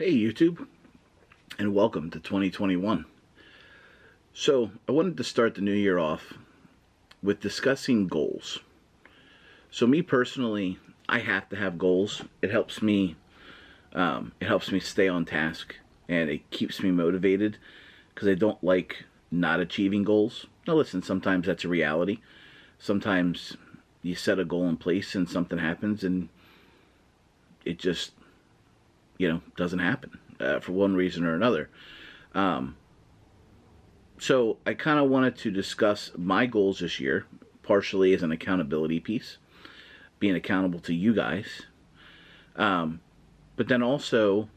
Hey YouTube, and welcome to 2021. So I wanted to start the new year off with discussing goals. So me personally, I have to have goals. It helps me stay on task, and it keeps me motivated because I don't like not achieving goals. Now listen, sometimes that's a reality. Sometimes you set a goal in place and something happens and it just doesn't happen for one reason or another. So I kind of wanted to discuss my goals this year, partially as an accountability piece, being accountable to you guys, but then also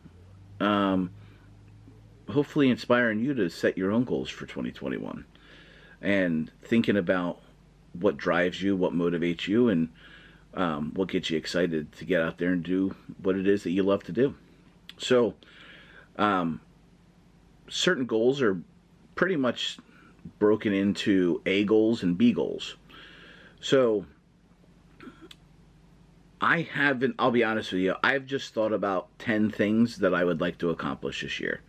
hopefully inspiring you to set your own goals for 2021 and thinking about what drives you, what motivates you, and what gets you excited to get out there and do what it is that you love to do. So, certain goals are pretty much broken into A goals and B goals. So, I'll be honest with you, I've just thought about 10 things that I would like to accomplish this year.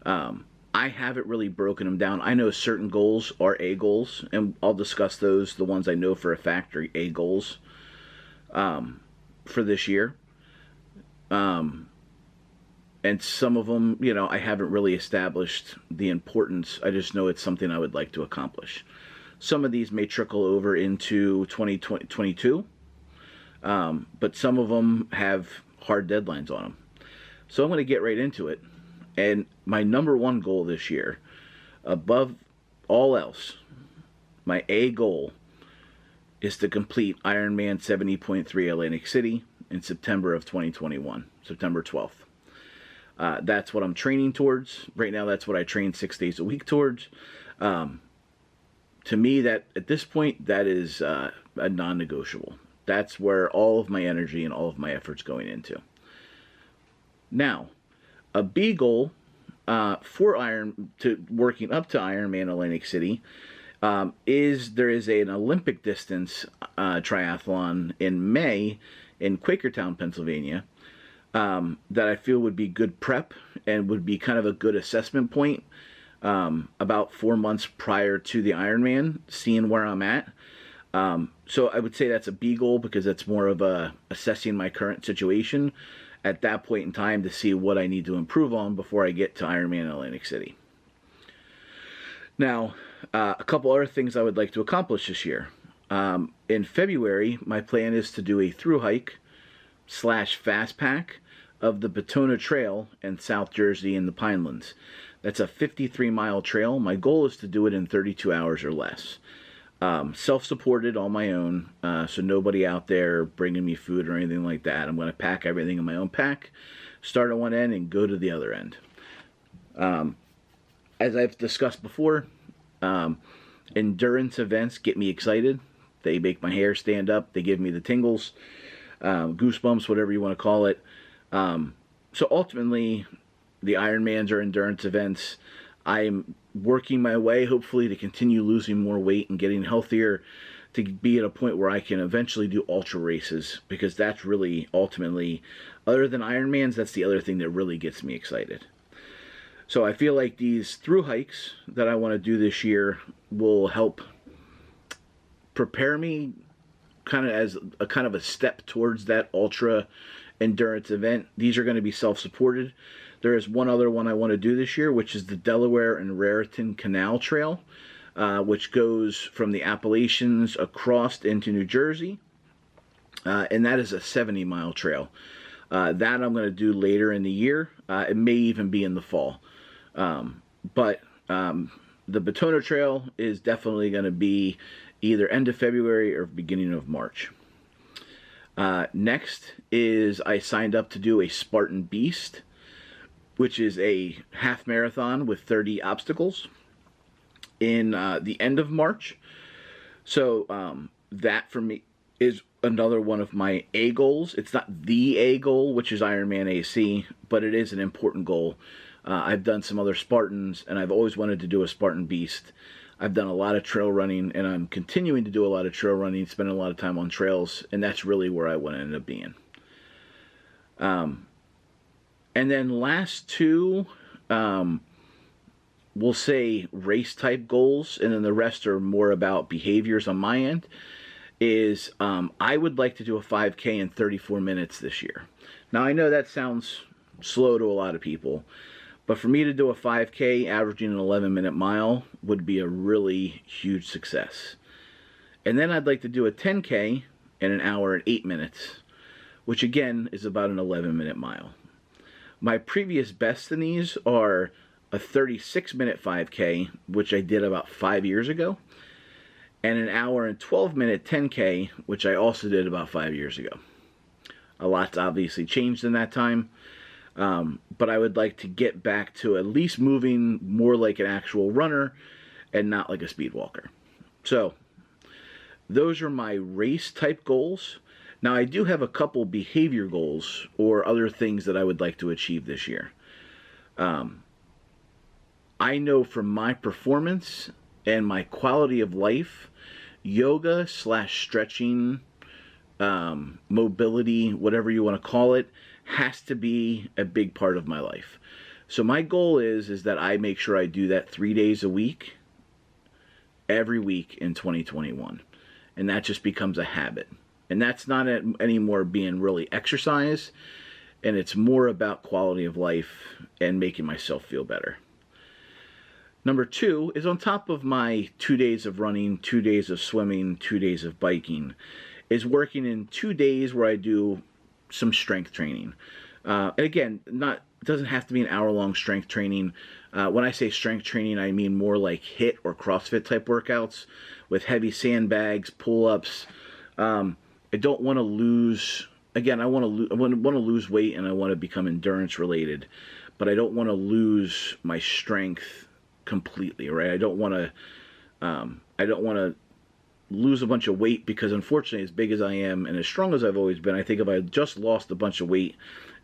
I haven't really broken them down. I know certain goals are A goals, and I'll discuss those, the ones I know for a fact are A goals for this year. And some of them, I haven't really established the importance. I just know it's something I would like to accomplish. Some of these may trickle over into 2022, but some of them have hard deadlines on them. So I'm going to get right into it. And my number one goal this year, above all else, my A goal is to complete Ironman 70.3 Atlantic City in September of 2021, September 12th. That's what I'm training towards. Right now, that's what I train 6 days a week towards. To me, that at this point, that is a non-negotiable. That's where all of my energy and all of my efforts going into. Now, a B goal for working up to Ironman Atlantic City is there is an Olympic distance triathlon in May in Quakertown, Pennsylvania. That I feel would be good prep and would be kind of a good assessment point about 4 months prior to the Ironman, seeing where I'm at. So I would say that's a B goal because that's more of a assessing my current situation at that point in time to see what I need to improve on before I get to Ironman Atlantic City. Now, a couple other things I would like to accomplish this year. In February, my plan is to do a thru hike / fast pack of the Batona Trail in South Jersey in the Pinelands. That's a 53-mile trail. My goal is to do it in 32 hours or less. Self-supported on my own, so nobody out there bringing me food or anything like that. I'm going to pack everything in my own pack, start at one end and go to the other end. As I've discussed before, endurance events get me excited. They make my hair stand up. They give me the tingles. Goosebumps, whatever you want to call it. So ultimately, the Ironmans are endurance events. I'm working my way, hopefully, to continue losing more weight and getting healthier to be at a point where I can eventually do ultra races, because that's really, ultimately, other than Ironmans, that's the other thing that really gets me excited. So I feel like these thru hikes that I want to do this year will help prepare me kind of as a kind of a step towards that ultra endurance event. These are going to be self-supported. There is one other one I want to do this year, which is the Delaware and Raritan Canal Trail, which goes from the Appalachians across into New Jersey, and that is a 70-mile trail. That I'm going to do later in the year. It may even be in the fall. But the Batona Trail is definitely going to be either end of February or beginning of March. Next is I signed up to do a Spartan Beast, which is a half marathon with 30 obstacles in the end of March. So that for me is another one of my A goals. It's not the A goal, which is Ironman AC, but it is an important goal. I've done some other Spartans, and I've always wanted to do a Spartan Beast. I've done a lot of trail running, and I'm continuing to do a lot of trail running, spending a lot of time on trails, and that's really where I want to end up being. And then last two, we'll say race type goals, and then the rest are more about behaviors on my end, is I would like to do a 5K in 34 minutes this year. Now I know that sounds slow to a lot of people, but for me to do a 5K averaging an 11-minute mile would be a really huge success. And then I'd like to do a 10K in an hour and 8 minutes, which again is about an 11-minute mile. My previous best in these are a 36-minute 5K, which I did about 5 years ago, and an hour and 12-minute 10K, which I also did about 5 years ago. A lot's obviously changed in that time, but I would like to get back to at least moving more like an actual runner and not like a speed walker. So those are my race type goals. Now I do have a couple behavior goals or other things that I would like to achieve this year. I know from my performance and my quality of life, yoga / stretching, mobility, whatever you want to call it, has to be a big part of my life. So my goal is that I make sure I do that 3 days a week, every week in 2021. And that just becomes a habit. And that's not anymore being really exercise, and it's more about quality of life and making myself feel better. Number two is on top of my 2 days of running, 2 days of swimming, 2 days of biking, is working in 2 days where I do some strength training. And again, it doesn't have to be an hour-long strength training. When I say strength training, I mean more like HIIT or CrossFit type workouts with heavy sandbags, pull-ups. I don't want to lose. Again, I want to lose weight and I want to become endurance related, but I don't want to lose my strength completely, right? I don't want to lose a bunch of weight, because unfortunately, as big as I am and as strong as I've always been, I think if I just lost a bunch of weight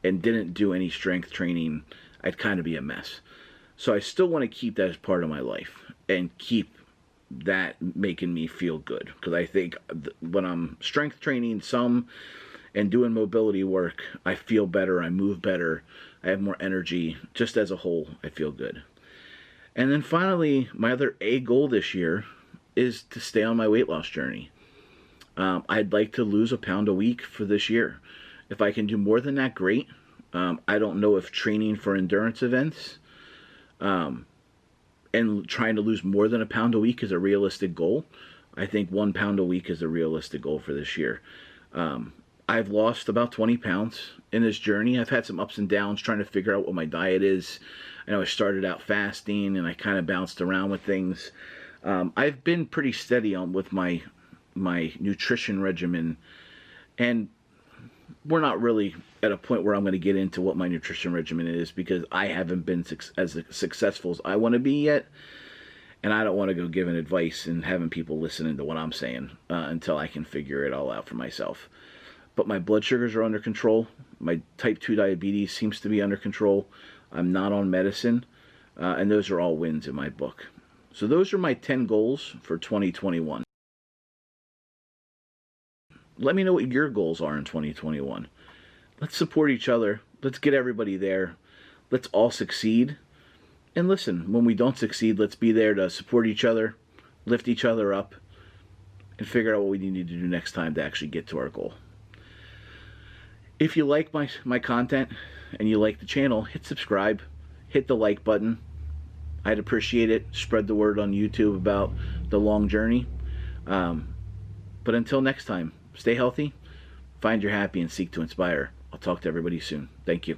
and didn't do any strength training, I'd kind of be a mess. So I still want to keep that as part of my life and keep that making me feel good, because I think when I'm strength training some and doing mobility work, I feel better, I move better, I have more energy. Just as a whole, I feel good. And then finally, my other goal this year is to stay on my weight loss journey. I'd like to lose a pound a week for this year. If I can do more than that, great. I don't know if training for endurance events and trying to lose more than a pound a week is a realistic goal. I think 1 pound a week is a realistic goal for this year. I've lost about 20 pounds in this journey. I've had some ups and downs trying to figure out what my diet is. I know I started out fasting and I kind of bounced around with things. I've been pretty steady with my nutrition regimen, and we're not really at a point where I'm going to get into what my nutrition regimen is, because I haven't been as successful as I want to be yet, and I don't want to go giving advice and having people listening to what I'm saying until I can figure it all out for myself. But my blood sugars are under control. My type 2 diabetes seems to be under control. I'm not on medicine, and those are all wins in my book. So those are my 10 goals for 2021. Let me know what your goals are in 2021. Let's support each other. Let's get everybody there. Let's all succeed. And listen, when we don't succeed, let's be there to support each other, lift each other up, and figure out what we need to do next time to actually get to our goal. If you like my content and you like the channel, hit subscribe, hit the like button. I'd appreciate it. Spread the word on YouTube about the long journey. But until next time, stay healthy, find your happy, and seek to inspire. I'll talk to everybody soon. Thank you.